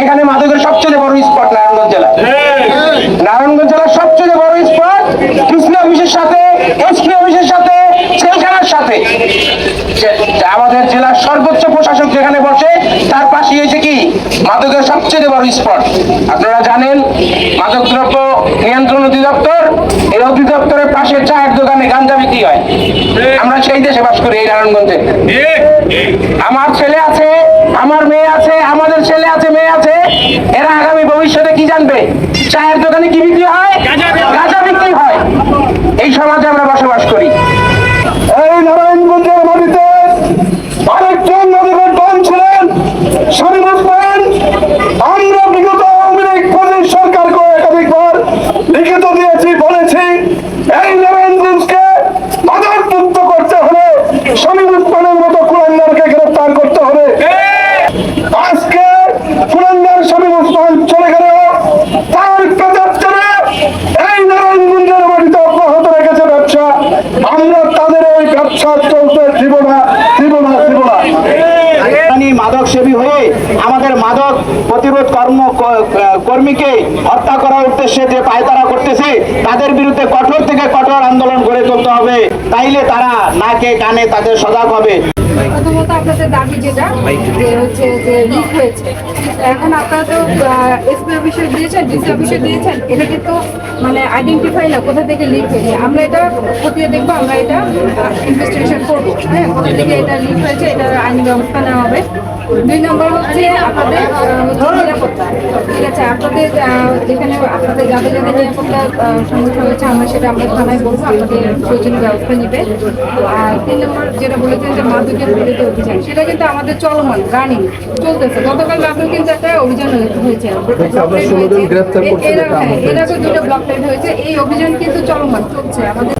এখানে মাদকের সবচেয়ে বড় স্পট নারায়ণগঞ্জ জেলা। নারায়ণগঞ্জ জেলার সবচেয়ে বড় স্পট কৃষ্ণ অফিসের সাথে, এসপি অফিসের সাথে, জেলখানার সাথে। আমাদের জেলার সর্বোচ্চ প্রশাসক যেখানে বসে তার পাশে হয়েছে কি মাদকের সবচেয়ে বড় স্পট। আপনারা জানেন মাদক দ্রব্য নিয়ন্ত্রণ অধিদপ্তর, এই অধিদপ্তরের পাশে চায়ের দোকানে গাঁজা বিক্রি হয়। আমরা সেই দেশে বাস করি, এই নারায়ণগঞ্জে। আমার ছেলে আছে, আমার মেয়ে আছে, আমাদের ছেলে আছে, মেয়ে আছে, এরা আগামী ভবিষ্যতে কি জানবে? চায়ের দোকানে কি বিক্রি হয়? গাঁজা বিক্রি হয়। এই সমাজে আমরা বসবাস করি। এই নারায়ণগঞ্জের মাটিতে আরেকজন মাদকের ডন ছিলেন শামীম ওসমান। আমরা বিগত আওয়ামী লীগ প্রদেশ সরকারকে একাধিকবার লিখিত দিয়েছি, বলেছি এই নারায়ণগঞ্জকে মাদক মুক্ত করতে হলে শামীম ওসমানের মতো কুলাঙ্গারকে গ্রেফতার করতে হবে। আজকে কুলাঙ্গার শামীম ওসমান চলে গেল, তার প্রত্যাত্তরে এই নারায়ণগঞ্জের মাটিতে অব্যাহত রেখেছে ব্যবসা। আমরা তাদের এই ব্যবসা চলতে দিব না, দিব না, দিব না। মাদক সেবী হয়ে আমাদের মাদক প্রতিরোধ কর্মীকে হত্যা করার উদ্দেশ্যে যে পায়তারা করতেছে তাদের বিরুদ্ধে কঠোর থেকে কঠোর আন্দোলন গড়ে তুলতে হবে, তাইলে তারা নাকে কানে তাদের সজাগ হবে। প্রথমত আপনাদের দাবি যেটা যে হচ্ছে যে লিক হয়েছে, এখন আপনারা তো এসপি অফিসে দিয়েছেন, ডিসি অফিসে দিয়েছেন, এটা কিন্তু মানে আইডেন্টিফাই না কোথা থেকে লিক হয়েছে। আমরা এটা খতিয়ে দেখবো, আমরা এটা ইনভেস্টিগেশন করবো, হ্যাঁ, কোথা থেকে এটা লিক হয়েছে, এটার আইনি ব্যবস্থা নেওয়া হবে। 2 নম্বর হচ্ছে আপনাদের নিরাপত্তা। ঠিক আছে, আপনাদের যেখানে আপনাদের যাদের যাদের নিরাপত্তা সমস্যা হয়েছে আমরা সেটা আমরা থানায় বলবো, আপনাদের প্রয়োজনীয় ব্যবস্থা নেবে। আর 3 নম্বর যেটা বলেছেন যে মাদকের বিরুদ্ধে অভিযান, সেটা কিন্তু আমাদের চলমান রানিং চলতেছে। গতকাল রাতেও কিন্তু একটা অভিযান হয়েছে, এর আগে 2টা ব্লক রেড হয়েছে। এই অভিযান কিন্তু চলমান চলছে আমাদের।